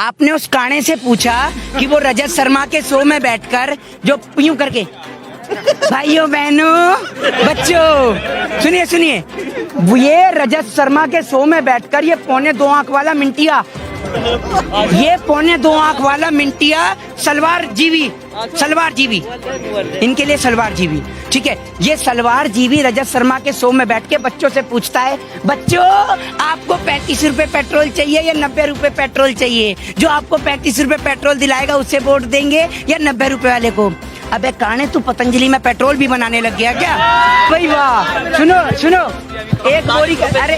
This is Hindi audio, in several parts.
आपने उस काणे से पूछा कि वो रजत शर्मा के शो में बैठकर जो यूं करके, भाइयों बहनों बच्चों सुनिए सुनिए, ये रजत शर्मा के शो में बैठकर ये 2.25 आंख वाला मिंटिया, ये 2.25 आंख वाला मिंटिया सलवार जीवी इनके लिए सलवार जीवी, ठीक है। ये सलवार जीवी रजत शर्मा के शो में बैठ के बच्चों से पूछता है, बच्चों आपको 35 रुपए पेट्रोल चाहिए या 90 रुपए पेट्रोल चाहिए? जो आपको 35 रुपए पेट्रोल दिलाएगा उसे वोट देंगे या 90 रुपए वाले को? अबे काने, तू पतंजलि में पेट्रोल भी बनाने लग गया क्या? भाई वाह, सुनो सुनो, एक बोरी, अरे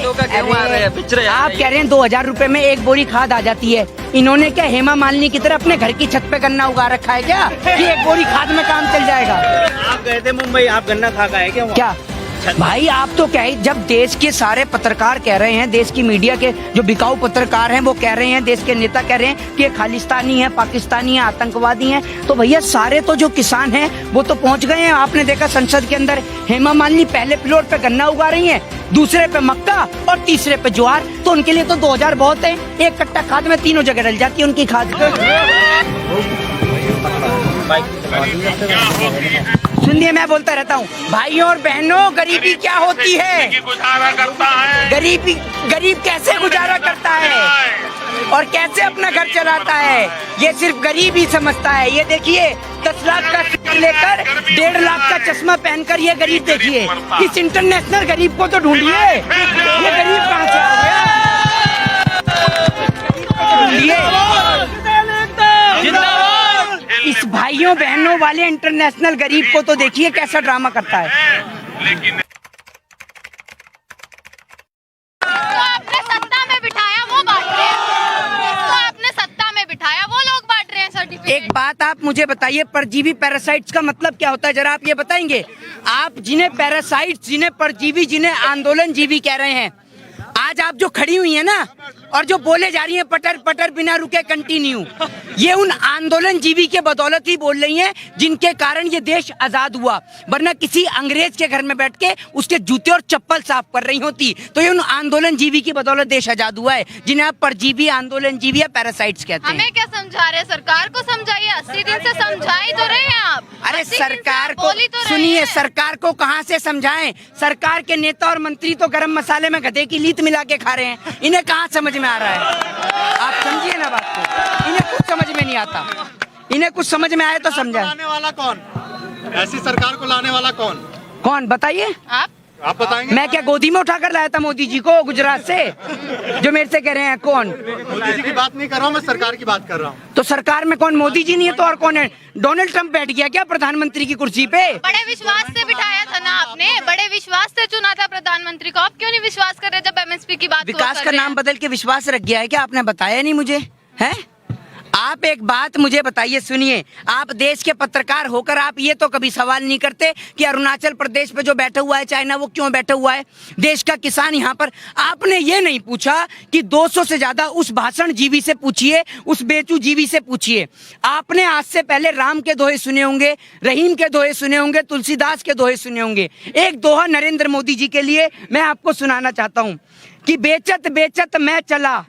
आप कह रहे हैं 2000 रुपए में एक बोरी खाद आ जाती है। इन्होंने क्या हेमा मालिनी की तरह अपने घर की छत पे गन्ना उगा रखा है क्या कि एक बोरी खाद में काम चल जाएगा? आप गए थे मुंबई, आप गन्ना खा का है क्या? भाई आप तो क्या है, जब देश के सारे पत्रकार कह रहे हैं, देश की मीडिया के जो बिकाऊ पत्रकार हैं वो कह रहे हैं, देश के नेता कह रहे हैं कि ये खालिस्तानी है, पाकिस्तानी है, आतंकवादी हैं, तो भैया सारे तो जो किसान हैं वो तो पहुंच गए हैं। आपने देखा संसद के अंदर हेमा मालिनी पहले प्लॉट पे गन्ना उगा रही हैं, दूसरे पे मक्का और तीसरे पे ज्वार, तो उनके लिए तो 2000 बहुत है। एक कट्टा खाद में तीनों जगह डल जाती है उनकी खाद। सुनिए, मैं बोलता रहता हूँ, भाइयों और बहनों, गरीबी क्या होती है? गुजारा करता है, गरीब कैसे गुजारा करता है और कैसे अपना घर चलाता है, ये सिर्फ गरीब ही समझता है। ये देखिए 10 लाख का सिर लेकर 1.5 लाख का चश्मा पहनकर ये गरीब देखिए, इस इंटरनेशनल गरीब को तो ढूंढिए, ये गरीब कहाँ से आ गया? इस भाइयों बहनों वाले इंटरनेशनल गरीब को तो देखिए कैसा ड्रामा करता है। लेकिन आपने सत्ता में बिठाया वो बांट रहे हैं, जिसको आपने सत्ता में बिठाया वो लोग बांट रहे हैं सर्टिफिकेट। एक बात आप मुझे बताइए, परजीवी पैरासाइट्स का मतलब क्या होता है, जरा आप ये बताएंगे? आप जिन्हें पैरासाइट्स, जिन्हें परजीवी, जिन्हें आंदोलन जीवी कह रहे हैं, आज आप जो खड़ी हुई है ना और जो बोले जा रही है पटर पटर बिना रुके कंटिन्यू, ये उन आंदोलन जीवी के बदौलत ही बोल रही हैं जिनके कारण ये देश आजाद हुआ, वरना किसी अंग्रेज के घर में बैठ के उसके जूते और चप्पल साफ कर रही होती। तो ये उन आंदोलन जीवी की बदौलत देश आजाद हुआ है, जिन्हें आप परजीवी आंदोलन जीवी या पैरासाइट्स कहते हैं। हमें क्या समझा रहे हैं? सरकार को समझाइए, 80 दिन से समझा ही तो रहे हैं आप। अरे सरकार को सुनिए, सरकार को कहाँ से समझाएं? सरकार के नेता और मंत्री तो गरम मसाले में गधे की लीत मिला के खा रहे हैं, इन्हें कहाँ समझ में आ रहा है? आप समझिए ना बात को, इन्हें कुछ समझ में नहीं आता। इन्हें कुछ समझ में आए तो समझाएं। लाने वाला कौन? ऐसी सरकार को लाने वाला कौन बताइए? आप बताएंगे? मैं क्या गोदी में उठाकर लाया था मोदी जी को गुजरात से, जो मेरे से कह रहे हैं कौन? मोदी जी की बात नहीं कर रहा हूँ, मैं सरकार की बात कर रहा हूँ। तो सरकार में कौन? मोदी जी नहीं है तो और कौन है? डोनाल्ड ट्रंप बैठ गया क्या प्रधानमंत्री की कुर्सी पे? बड़े विश्वास से बिठाया था ना आपने, बड़े विश्वास से चुना था प्रधानमंत्री को। आप क्यों नहीं विश्वास कर रहे जब एमएसपी की बात? विकास का नाम बदल के विश्वास रख गया है क्या? आपने बताया नहीं मुझे, है? आप एक बात मुझे बताइए, सुनिए, आप देश के पत्रकार होकर आप ये तो कभी सवाल नहीं करते कि अरुणाचल प्रदेश पे जो बैठा हुआ है चाइना, वो क्यों बैठा हुआ है? देश का किसान यहाँ पर, आपने ये नहीं पूछा कि 200 से ज्यादा उस भाषण जीवी से पूछिए, उस बेचू जीवी से पूछिए। आपने आज से पहले राम के दोहे सुने होंगे, रहीम के दोहे सुने होंगे, तुलसीदास के दोहे सुने होंगे। एक दोहा नरेंद्र मोदी जी के लिए मैं आपको सुनाना चाहता हूँ कि बेचत बेचत मैं चला,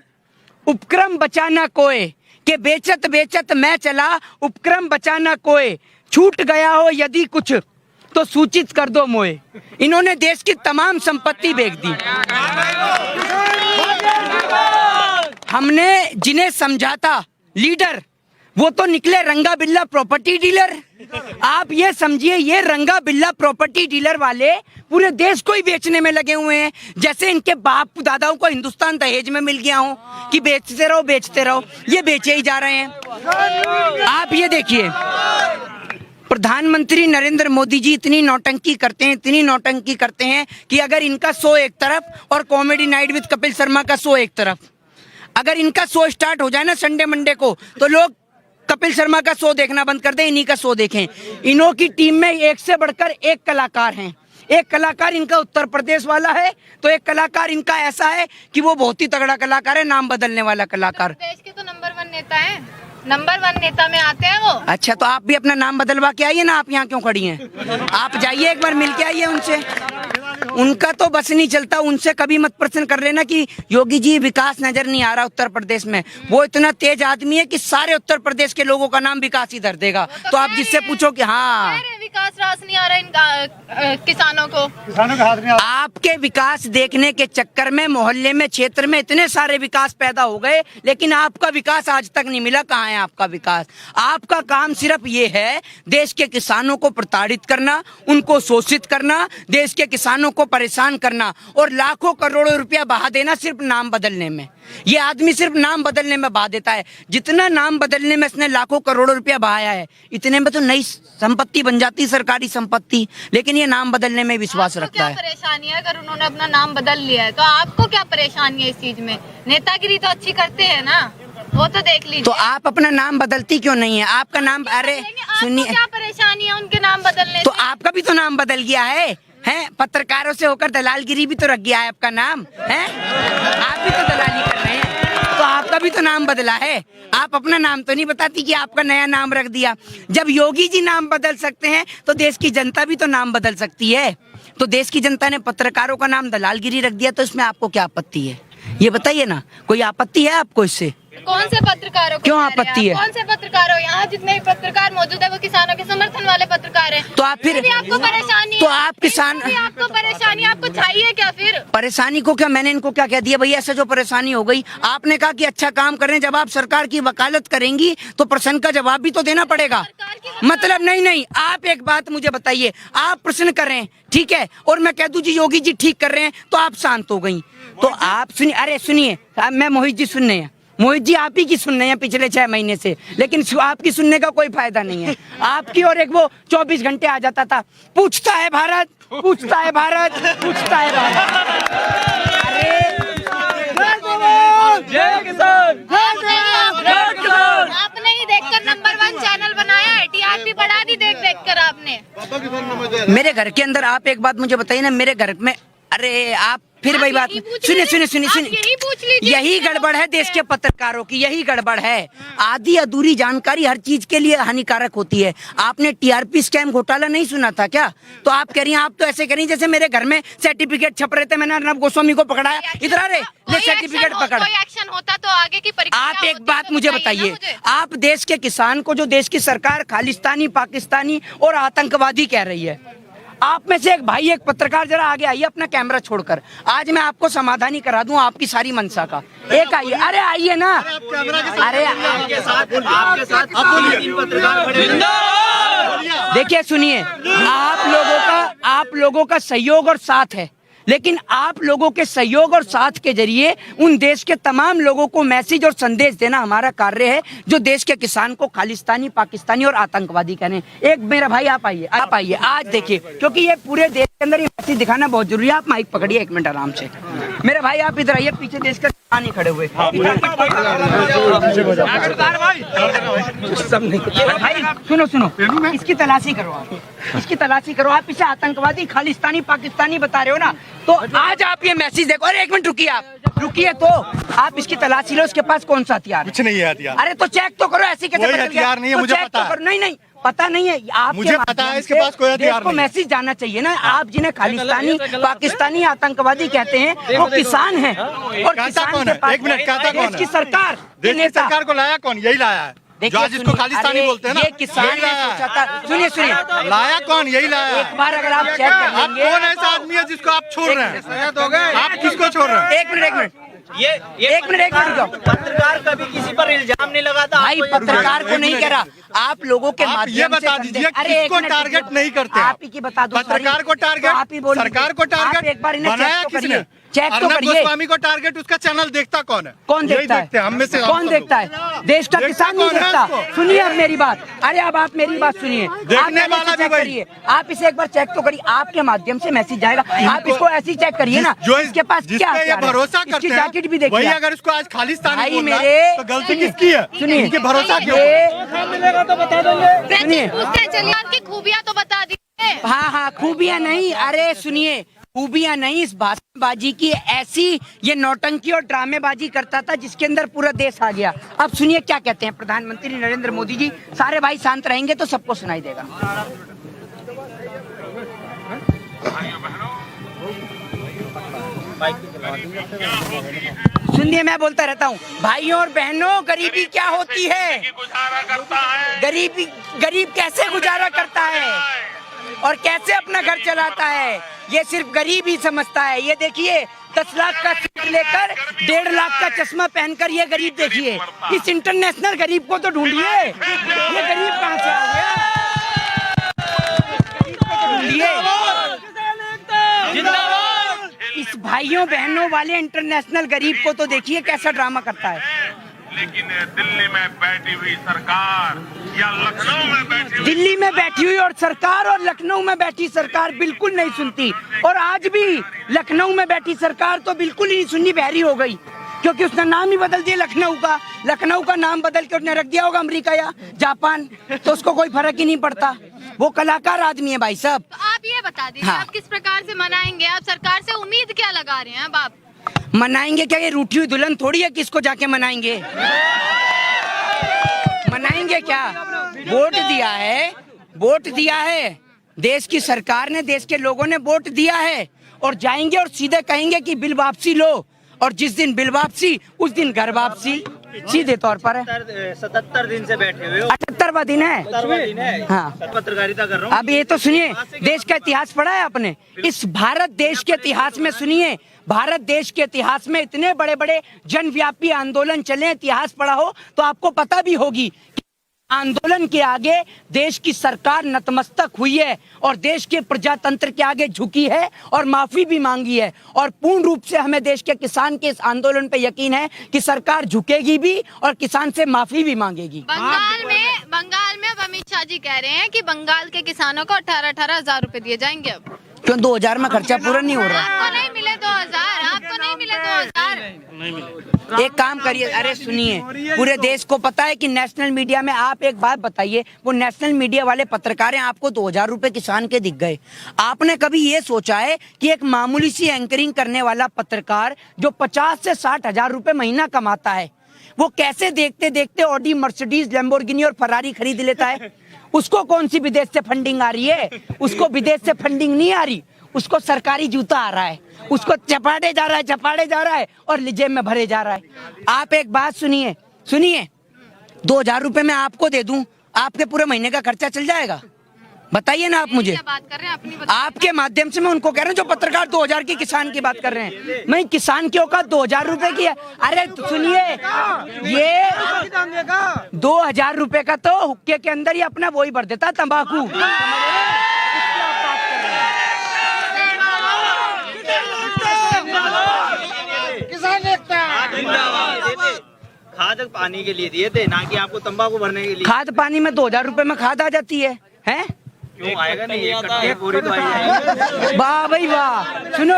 उपक्रम बचाना कोय, के बेचत बेचत मैं चला, उपक्रम बचाना कोय, छूट गया हो यदि कुछ तो सूचित कर दो मोए। इन्होंने देश की तमाम संपत्ति बेच दी। हमने जिन्हें समझा था लीडर, वो तो निकले रंगा बिल्ला प्रॉपर्टी डीलर। आप ये समझिए, ये रंगा बिल्ला प्रॉपर्टी डीलर वाले पूरे देश को ही बेचने में लगे हुए हैं, जैसे इनके बाप दादाओं को हिंदुस्तान दहेज में मिल गया हो कि बेचते रहो, ये बेचे ही जा रहे हैं। आप ये देखिए, प्रधानमंत्री नरेंद्र मोदी जी इतनी नौटंकी करते हैं कि अगर इनका शो एक तरफ और comedy night with Kapil Sharma का शो एक तरफ, अगर इनका शो स्टार्ट हो जाए ना संडे मंडे को, तो लोग कपिल शर्मा का शो देखना बंद कर दें, इन्हीं का शो देखें। इन्हों की टीम में एक से बढ़कर एक कलाकार हैं। एक कलाकार इनका उत्तर प्रदेश वाला है, तो एक कलाकार इनका ऐसा है कि वो बहुत ही तगड़ा कलाकार है, नाम बदलने वाला कलाकार। देश के तो नंबर 1 नेता है, नंबर 1 नेता में आते हैं वो। अच्छा, तो आप भी अपना नाम बदलवा के आइए ना, आप यहाँ क्यों खड़ी हैं? आप जाइए एक बार मिल के आइए उनसे। उनका तो बस नहीं चलता, उनसे कभी मत प्रश्न कर लेना कि योगी जी विकास नजर नहीं आ रहा उत्तर प्रदेश में। वो इतना तेज आदमी है कि सारे उत्तर प्रदेश के लोगों का नाम विकास ही धर देगा। तो आप जिससे पूछो कि हाँ विकास रास नहीं आ रहा इन किसानों को हाथ में आपके विकास देखने के चक्कर में मोहल्ले में क्षेत्र में इतने सारे विकास पैदा हो गए, लेकिन आपका विकास आज तक नहीं मिला। कहाँ है आपका विकास? आपका काम सिर्फ ये है देश के किसानों को प्रताड़ित करना, उनको शोषित करना, देश के किसानों को परेशान करना और लाखों करोड़ों रुपया बहा देना सिर्फ नाम बदलने में। ये आदमी सिर्फ नाम बदलने में बहा देता है। जितना नाम बदलने में इसने लाखों करोड़ों रुपया बहाया है, इतने में तो नई संपत्ति बन जाती, सरकारी संपत्ति, लेकिन ये नाम बदलने में विश्वास रखता क्या है। परेशानी है अगर उन्होंने अपना नाम बदल लिया है तो आपको क्या परेशानी है इस चीज में? नेतागिरी तो अच्छी करते हैं ना, वो तो देख लीजिए। तो आप अपना नाम बदलती क्यों नहीं है? आपका नाम, अरे सुनिए, क्या परेशानी है उनके नाम बदलने तो से? आपका भी तो नाम बदल गया है, हैं? पत्रकारों से होकर दलालगिरी भी तो रख गया है आपका नाम, है? आप भी तो दलाली कर रहे हैं, तो आपका भी तो नाम बदला है। आप अपना नाम तो नहीं बताती कि आपका नया नाम रख दिया। जब योगी जी नाम बदल सकते हैं तो देश की जनता भी तो नाम बदल सकती है। तो देश की जनता ने पत्रकारों का नाम दलालगिरी रख दिया, तो इसमें आपको क्या आपत्ति है? ये बताइए ना, कोई आपत्ति है आपको इससे? कौन से पत्रकारों को क्यों कह रहे हैं आपत्ति आप? है? कौन से पत्रकार हो? यहाँ जितने भी पत्रकार मौजूद है वो किसानों के समर्थन वाले पत्रकार हैं। तो आप फिर, भी आपको परेशानी तो है? आप किसान, भी आपको परेशानी, आपको चाहिए क्या फिर? परेशानी को क्या, मैंने इनको क्या कह दिया भैया ऐसे जो परेशानी हो गई? आपने कहा कि अच्छा काम करें, जब आप सरकार की वकालत करेंगी तो प्रश्न का जवाब भी तो देना पड़ेगा। मतलब नहीं, आप एक बात मुझे बताइए, आप प्रश्न करें, ठीक है, और मैं कह दूं जी योगी जी ठीक कर रहे हैं तो आप शांत हो गई। तो आप सुनिए, अरे सुनिए, मैं मोहित जी सुनने हैं, मोहित जी आप ही की सुन रहे हैं पिछले 6 महीने से, लेकिन आपकी सुनने का कोई फायदा नहीं है। आपकी और एक वो 24 घंटे आ जाता था, पूछता है भारत, पूछता है भारत, पूछता है भारत। अरे जय किसान। आपने ही देखकर नंबर 1 चैनल बनाया है, टीआरपी बढ़ा दी देख कर आपने। मेरे घर के अंदर आप एक बात मुझे बताइए ना, मेरे घर में, अरे आप फिर वही बात, सुनिए, यही गड़बड़ है देश के पत्रकारों की, यही गड़बड़ है। आधी अधूरी जानकारी हर चीज के लिए हानिकारक होती है। आपने टीआरपी स्कैम घोटाला नहीं सुना था क्या? तो आप कह रही हैं, आप तो ऐसे कह रही जैसे मेरे घर में सर्टिफिकेट छप रहे थे, मैंने अर्नब गोस्वामी को पकड़ाया, इधर आ रहे ले सर्टिफिकेट पकड़। कोई एक्शन होता तो आगे की परीक्षा आप एक बात मुझे बताइए, आप देश के किसान को, जो देश की सरकार खालिस्तानी, पाकिस्तानी और आतंकवादी कह रही है, आप में से एक भाई, एक पत्रकार जरा आगे आइए अपना कैमरा छोड़कर, आज मैं आपको समाधानी करा दूं आपकी सारी मंशा का। एक आइए, अरे आइए ना, अरे आपके साथ पत्रकार खड़े हैं। देखिए सुनिए, आप लोगों का सहयोग और साथ है, लेकिन आप लोगों के सहयोग और साथ के जरिए उन देश के तमाम लोगों को मैसेज और संदेश देना हमारा कार्य है, जो देश के किसान को खालिस्तानी, पाकिस्तानी और आतंकवादी कहने। एक मेरा भाई आप आइए आज देखिए, क्योंकि ये पूरे देश के अंदर ये मैसेज दिखाना बहुत जरूरी है। आप माइक पकड़िए 1 मिनट आराम से, मेरे भाई आप इधर आइए, पीछे देश के किसान ही खड़े हुए। भाई सुनो, इसकी तलाशी करो आप, इसकी तलाशी करो आप। इसे आतंकवादी, खालिस्तानी, पाकिस्तानी बता रहे हो ना, तो आज आप ये मैसेज देखो। अरे 1 मिनट रुकिए, आप रुकिए, तो आप इसकी तलाशी लो, उसके पास कौन सा हथियार है? कुछ नहीं है हथियार। अरे तो चेक तो करो, ऐसी कैसे कोई बदल गया? हथियार नहीं है, तो मुझे चेक पता तो है। करो। नहीं पता नहीं है, आपके मुझे पता है, माध्यम इसके से पास कोई हथियार देश को नहीं। मैसेज जाना चाहिए ना। आप जिन्हें खालिस्तानी, पाकिस्तानी, आतंकवादी कहते हैं, वो किसान हैं, और कहता किसान कौन के है? पास 1 मिनट, कहता कौन देश है? की सरकार, देश की सरकार को लाया कौन? यही लाया है, जो आज इसको खालिस्तानी बोलते हैं ना, ये किसान यही ने लाया सोचा है। था। सुनिए, लाया कौन? यही लाया एक है। बार अगर आप चेक कर आप लेंगे। कौन ऐसा आदमी है जिसको आप छोड़ रहे हैं? आप किसको छोड़ रहे हैं? एक मिनट ये एक मिनट रुको। पत्रकार कभी किसी पर इल्जाम नहीं लगाता। भाई पत्रकार को नहीं कह रहा, आप लोगों के आप माध्यम ये से बता संदेश- दीजिए अरे एक किसको मिनट टारगेट रुको। नहीं करते आप ही की बता दो। पत्रकार को टारगेट, आप ही बोलिए। सरकार को टारगेट। आप एक बार इन्हें बनाया चेक तो किसने? करिए, चेक तो अर्नब करिए। गोस्वामी को टारगेट उसका चैनल देखता कौन है? कौन यही देखता देखते हैं, हम में से है? कौन देखता है? देश का देखता किसान नहीं कौन है देखता। उसको? सुनिए अब मेरी बात, अरे अब आप मेरी बात सुनिए। देखने आप पहले वाला से भी चेक वही। करिए, आप इसे एक बार चेक तो करिए, आपके माध्यम से मैसेज जाएगा। आप इसको ऐसे ही चेक करिए ना, जो इसके पास जिस क्या पे ये हथियार है? भरोसा इसकी करते जैकेट भी हैं, वही देखिए। अगर उसको आज खालिस्तानी भाई बोलना मेरे, है, तो गलती किसकी है? सुनिए, इनके भरोसा क्यों? सुनिए, पूछते चलिए, की खूबियां तो बता दीजिए। हाँ खूबियां नहीं, अरे सुनिए, खूबियां नहीं, इस भाषणबाजी की ऐसी ये नौटंकी और ड्रामेबाजी करता था जिसके अंदर पूरा देश आ गया। अब सुनिए क्या कहते हैं प्रधानमंत्री नरेंद्र मोदी जी। सारे भाई शांत रहेंगे तो सबको सुनाई देगा। सुनिए, मैं बोलता रहता हूँ, भाइयों और बहनों, गरीबी क्या होती है, गुजारा करता है। गरीब कैसे गुजारा करता है और कैसे अपना घर चलाता है, ये सिर्फ गरीब ही समझता है। ये देखिए, 10 लाख का सूट लेकर 1.5 लाख का चश्मा पहनकर ये गरीब देखिए। इस इंटरनेशनल गरीब को तो ढूंढिए, ये गरीब कहाँ से आ गया? गरीब को तो ढूंढिए। इस भाइयों बहनों वाले इंटरनेशनल गरीब को तो देखिए कैसा ड्रामा करता है। लेकिन दिल्ली में बैठी हुई सरकार या लखनऊ में बैठी हुई, दिल्ली में बैठी हुई और सरकार और लखनऊ में बैठी सरकार बिल्कुल नहीं सुनती। और आज भी लखनऊ में बैठी सरकार तो बिल्कुल ही सुननी बहरी हो गई, क्योंकि उसने नाम ही बदल दिया लखनऊ का नाम बदल के उसने रख दिया होगा अमेरिका या जापान, तो उसको कोई फर्क ही नहीं पड़ता। वो कलाकार आदमी है भाई साहब। तो आप ये बता दीजिए, हाँ। आप किस प्रकार से मनाएंगे? आप सरकार से उम्मीद क्या लगा रहे हैं? अब आप मनाएंगे क्या? ये रूठी हुई दुल्हन थोड़ी है, किसको जाके मनाएंगे? मनाएंगे क्या? वोट दिया है देश की सरकार ने, देश के लोगों ने वोट दिया है, और जाएंगे और सीधे कहेंगे कि बिल वापसी लो, और जिस दिन बिल वापसी उस दिन घर वापसी, सीधे तौर पर है। 77 दिन से बैठे हुए हो। 78वां दिन है। 78वां दिन है। हाँ। पत्रकारिता कर रहा हूँ। अब ये तो सुनिए, देश का इतिहास पढ़ा है आपने? इस भारत देश के इतिहास में सुनिए, भारत देश के इतिहास में इतने बड़े बड़े जनव्यापी आंदोलन चले, इतिहास पढ़ा हो तो आपको पता भी होगी कि आंदोलन के आगे देश की सरकार नतमस्तक हुई है और देश के प्रजातंत्र के आगे झुकी है और माफी भी मांगी है। और पूर्ण रूप से हमें देश के किसान के इस आंदोलन पे यकीन है कि सरकार झुकेगी भी और किसान से माफी भी मांगेगी। बंगाल में अब अमित शाह जी कह रहे हैं कि बंगाल के किसानों को 18-18 हजार रुपए दिए जाएंगे। अब क्यों 2000 में खर्चा पूरा नहीं हो रहा? आपको नहीं मिले 2000, आपको नहीं मिले 2000। एक काम करिए, अरे सुनिए, पूरे देश को पता है कि नेशनल मीडिया में, आप एक बात बताइए, वो नेशनल मीडिया वाले पत्रकार हैं, आपको 2000 रुपए किसान के दिख गए। आपने कभी ये सोचा है कि एक मामूली सी एंकरिंग करने वाला पत्रकार जो 50 से 60 हजार रुपए महीना कमाता है, वो कैसे देखते देखते ऑडी, मर्सिडीज, लैम्बोर्गिनी और फरारी खरीद लेता है? उसको कौन सी विदेश से फंडिंग आ रही है? उसको विदेश से फंडिंग नहीं आ रही, उसको सरकारी जूता आ रहा है, उसको चपाटे जा रहा है और जेब में भरे जा रहा है। आप एक बात सुनिए, 2000 रुपए मैं आपको दे दूं, आपके पूरे महीने का खर्चा चल जाएगा? बताइए ना आप मुझे। क्या बात कर रहे हैं अपनी? बताइए। आपके माध्यम से मैं उनको कह रहा हूँ जो पत्रकार 2000 की किसान की बात कर रहे हैं। मैं किसान की औकात 2000 रुपए की है। अरे सुनिए, ये 2000 रुपए का तो हुक्के के अंदर ही अपना वही भर देता तंबाकू। खाद पानी के लिए दिए थे, ना कि आपको तंबाकू भरने के लिए। खाद पानी में 2000 रुपए में खाद आ जाती है, हैं? क्यों आएगा नहीं? एक बोरी तो आई। वाह भाई वाह। सुनो,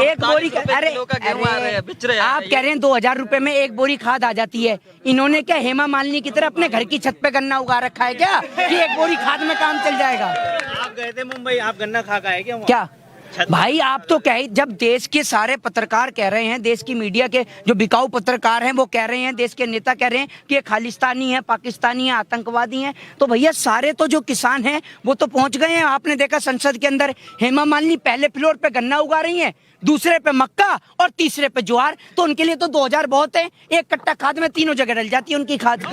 एक बोरी अरे आप कह रहे हैं 2000 रुपए में एक बोरी खाद आ जाती है। इन्होंने क्या हेमा मालिनी की तरह अपने घर की छत पे गन्ना उगा रखा है क्या कि एक बोरी खाद में काम चल जाएगा? आप गए थे मुंबई, आप गन्ना खा का है क्या? क्या भाई, आप तो कह, जब देश के सारे पत्रकार कह रहे हैं, देश की मीडिया के जो बिकाऊ पत्रकार हैं वो कह रहे हैं, देश के नेता कह रहे हैं कि ये खालिस्तानी है, पाकिस्तानी है, आतंकवादी हैं, तो भैया सारे तो जो किसान हैं वो तो पहुंच गए हैं। आपने देखा संसद के अंदर हेमा मालिनी पहले फ्लोर पे गन्ना उगा रही हैं, दूसरे पे मक्का और तीसरे पे ज्वार, तो उनके लिए तो 2000 बहुत है। एक कट्टा खाद में तीनों जगह डल जाती है उनकी खाद।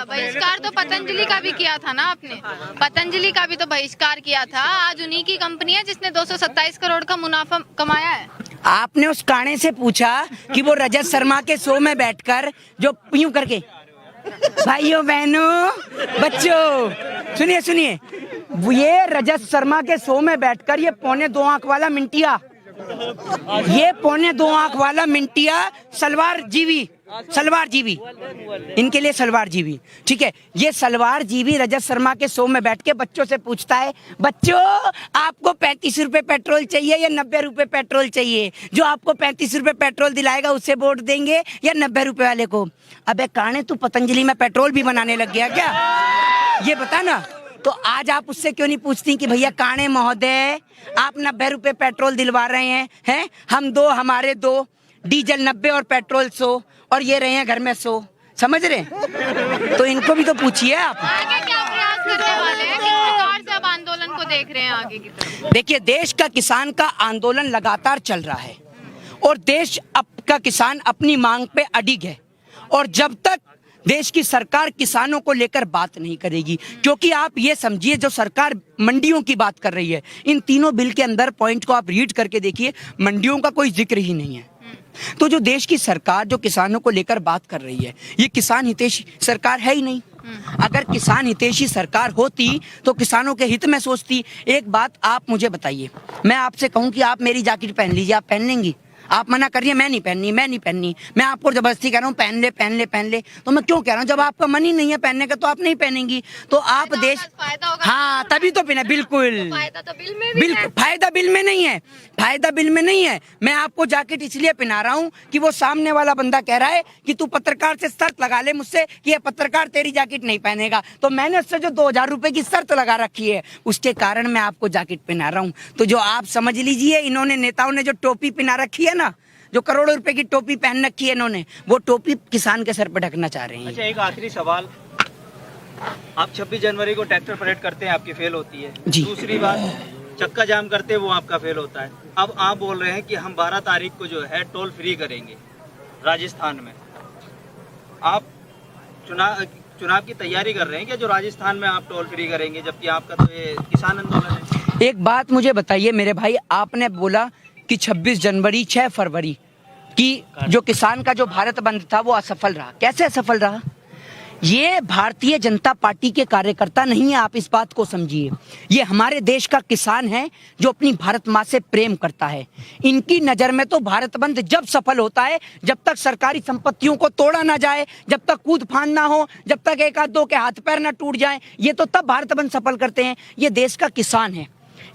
बहिष्कार तो पतंजलि का भी किया था ना आपने? पतंजलि का भी तो बहिष्कार किया था। आज उन्हीं की कंपनी है जिसने 227 करोड़ का मुनाफा कमाया है। आपने उस काणे से पूछा कि वो रजत शर्मा के शो में बैठकर जो यूं करके, भाइयों बहनों बच्चों सुनिए, ये रजत शर्मा के शो में बैठकर ये 2.25 आंख वाला मिंटिया, ये 2.25 आंख वाला मिंटिया सलवार जीवी इनके लिए सलवार जीवी, ठीक है। ये सलवार जीवी रजत शर्मा के शो में बैठ के बच्चों से पूछता है, बच्चों आपको 35 रुपए पेट्रोल चाहिए या 90 रुपए पेट्रोल चाहिए? जो आपको 35 रुपए पेट्रोल दिलाएगा उसे वोट देंगे या 90 रुपए वाले को? अबे काने, तू पतंजलि में पेट्रोल भी बनाने लग गया क्या? ये बता ना। तो आज आप उससे क्यों नहीं पूछती कि भैया काणे महोदय, आप 90 रुपए पेट्रोल दिलवा रहे हैं? हम 2, हमारे 2, डीजल 90 और पेट्रोल 100, और ये रहे हैं घर में 100, समझ रहे? तो इनको भी तो पूछिए आप। आगे क्या प्रयास करने वाले हैं? किस प्रकार से अब आंदोलन को देख रहे हैं आगे की तरफ? देखिए, देश का किसान का आंदोलन लगातार चल रहा है और देश का किसान अपनी मांग पे अडिग है। और जब तक देश की सरकार किसानों को लेकर बात नहीं करेगी, क्योंकि आप ये समझिए, जो सरकार मंडियों की बात कर रही है, इन तीनों बिल के अंदर पॉइंट को आप रीड करके देखिए, मंडियों का कोई जिक्र ही नहीं है। तो जो देश की सरकार जो किसानों को लेकर बात कर रही है, ये किसान हितैषी सरकार है ही नहीं। अगर किसान हितैषी सरकार होती तो किसानों के हित में सोचती। एक बात आप मुझे बताइए, मैं आपसे कहूं कि आप मेरी जैकेट पहन लीजिए, आप पहन लेंगी? आप मना करिए, मैं नहीं पहननी, मैं नहीं पहननी, मैं आपको जबरदस्ती कह रहा हूँ पहन ले पहन ले पहन ले, तो मैं क्यों कह रहा हूँ? जब आपका मन ही नहीं है पहनने का तो आप नहीं पहनेंगी। तो आप देश, फायदा होगा, हाँ तभी तो पहने, बिल्कुल फायदा तो बिल में भी बिल्कुल। है। फायदा बिल में नहीं है, फायदा बिल में नहीं है। मैं आपको जैकेट इसलिए पहना रहा हूँ कि वो सामने वाला बंदा कह रहा है कि तू पत्रकार से शर्त लगा ले मुझसे कि ये पत्रकार तेरी जैकेट नहीं पहनेगा, तो मैंने उससे जो 2000 रुपए की शर्त लगा रखी है, उसके कारण मैं आपको जैकेट पहना रहा हूँ। तो जो आप समझ लीजिए, इन्होंने नेताओं ने जो टोपी पहना रखी है ना, जो करोड़ों रुपए की टोपी पहन रखी है इन्होंने, वो टोपी किसान के सर पर ढकना चाह रहे हैं। अच्छा, एक आखिरी सवाल, आप 26 जनवरी को ट्रैक्टर परेड करते हैं, आपकी फेल होती है। जी। दूसरी बात, चक्का जाम करते हैं, वो आपका फेल होता है। अब आप बोल रहे हैं कि हम 12 तारीख को जो है टोल फ्री करेंगे राजस्थान में। आप चुनाव की तैयारी कर रहे हैं क्या, जो राजस्थान में आप टोल फ्री करेंगे, जबकि आपका तो ये किसान आंदोलन है? एक बात मुझे बताइए मेरे भाई, आपने बोला कि 26 जनवरी 6 फरवरी की जो किसान का जो भारत बंद था वो असफल रहा। कैसे असफल रहा? ये भारतीय जनता पार्टी के कार्यकर्ता नहीं है, आप इस बात को समझिए। ये हमारे देश का किसान है जो अपनी भारत माँ से प्रेम करता है। इनकी नजर में तो भारत बंद जब सफल होता है जब तक सरकारी संपत्तियों को तोड़ा ना जाए, जब तक कूद फान ना हो, जब तक एक आध दो के हाथ पैर ना टूट जाए, ये तो तब भारत बंद सफल करते हैं। ये देश का किसान है,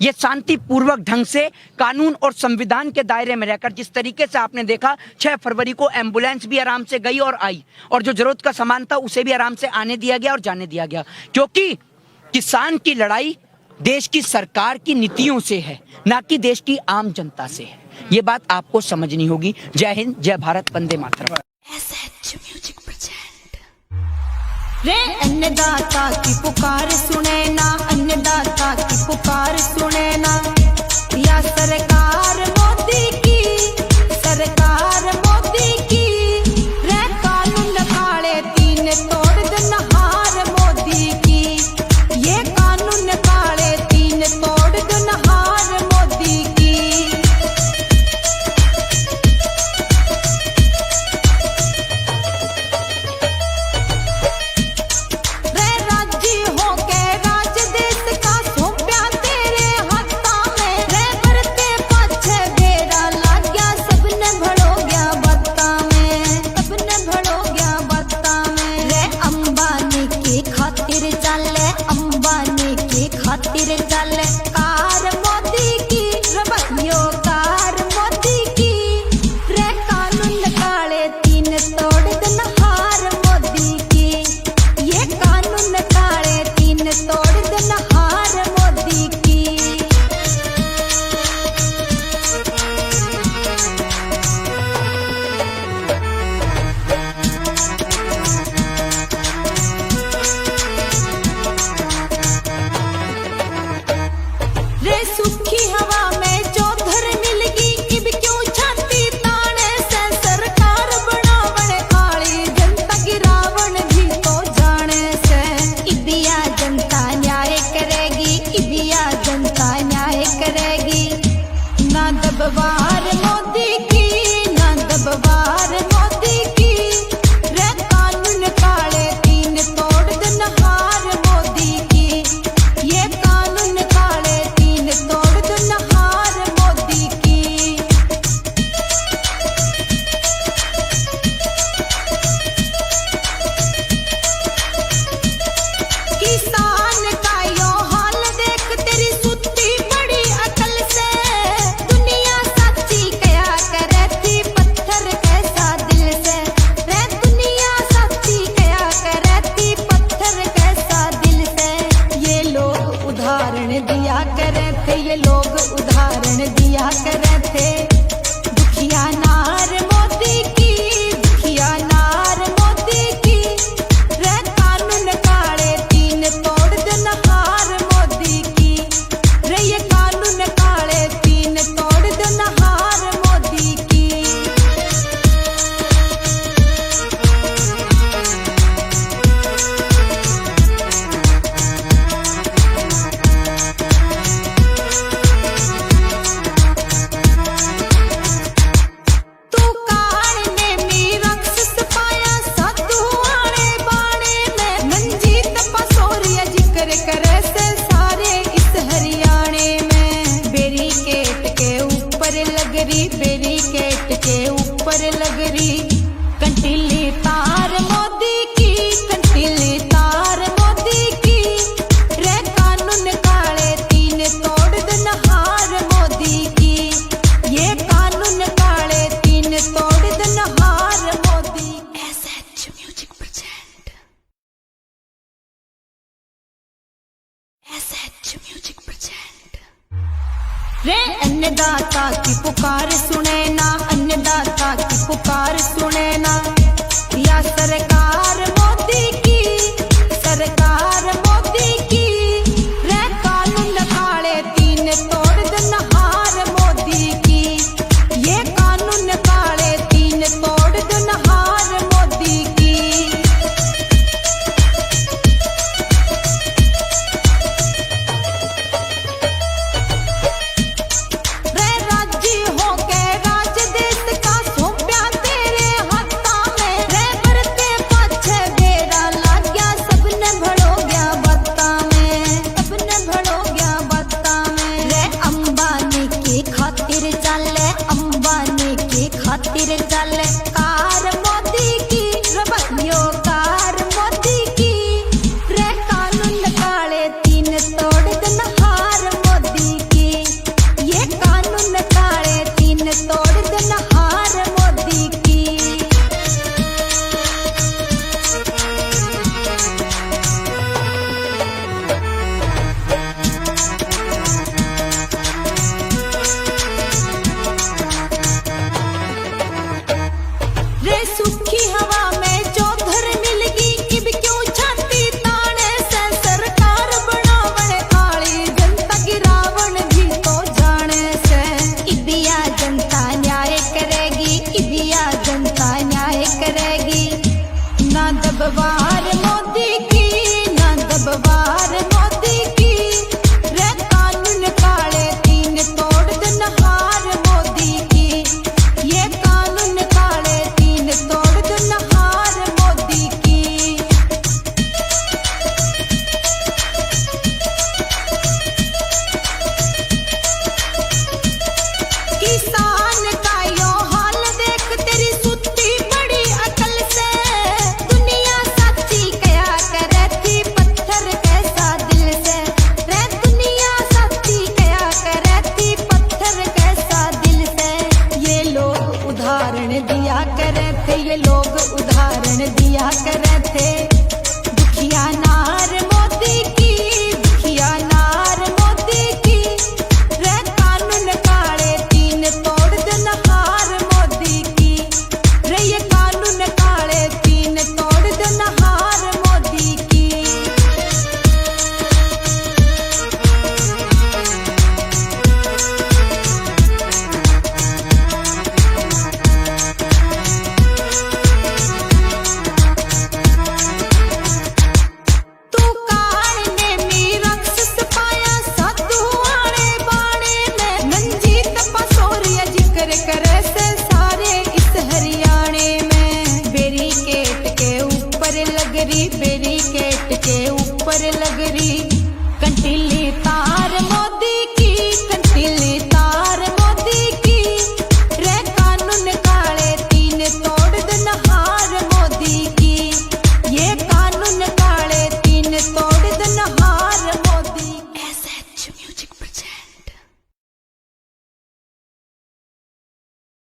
ये शांतिपूर्वक ढंग से कानून और संविधान के दायरे में रहकर, जिस तरीके से आपने देखा 6 फरवरी को एम्बुलेंस भी आराम से गई और आई, और जो जरूरत का सामान था उसे भी आराम से आने दिया गया और जाने दिया गया, क्योंकि किसान की लड़ाई देश की सरकार की नीतियों से है, ना कि देश की आम जनता से है। ये बात आपको समझनी होगी। जय हिंद, जय भारत, वंदे मातरम। रे अन्नदाता की पुकार सुने ना, अन्नदाता की पुकार सुने ना, या सरकार मोदी की, सरकार मोदी की, रे कानून काले तीन तोड़ दन हार मोदी की, ये कानून काले तीन तोड़ दन हार मोदी की। अन्नदाता की पुकार सुने ना, अन्नदाता की पुकार सुने ना। या सरकार मोदी की, सरकार मोदी की, रे कानून काले तीन तोड़ दन हार मोदी की, ये कानून काले तीन तोड़ दन हार मोदी की। रे राज्य हो के राज देश का सौंपया तेरे हाथा में, रे बढ़ते पाछे बेड़ा लाग गया, सबने भड़ो गया बत्ता में, सबने भड़ो गया बत्ता में। रे अंबानी की खातिर चले, अंबानी की खातिर चले कार मोदी की, रबैयो कार मोदी की, रे कानून काले तीन तोड़ दन हार मोदी की, ये कानून काले तीन तोड़ दन हार मोदी की। रे सूखी हवा में चौधर मिलगी, इब क्यों छाती ताने से, सरकार बनावण काली जनता गिरावण भी तो जाने से। इबिया जनता न्याय करेगी, इबिया जनता न्याय करेगी, ना दबवार मोदी की, ना दबवार मोदी की, रे कानून काले तीन तोड़ दन हार मोदी की, ये कानून काले तीन तोड़ दन हार मोदी की। किसान का यो हाल देख तेरी सुती बड़ी अकल से, दुनिया सच्ची कया करे थी पत्थर कैसा दिल से, रे दुनिया सच्ची कया करे थी पत्थर कैसा दिल से। ये लोग उदाहरण दिया करे थे, ये लोग उदाहरण दिया करे थे, दुखिया नार मोदी की, दुखिया नार मोदी की, रे कानून काले तीन तोड़ दन हार मोदी की, रे ये कानून काले तीन तोड़ दन हार मोदी की। तू काल ने मी राक्षस पाया साधु आणे बाणे में, मंजीत पसोरिया जिक्र करे से सारे इस हरियाणे में। बैरिकेड के ऊपर लग रही, बैरिकेड के ऊपर लग रही कंटीली तार मोदी की,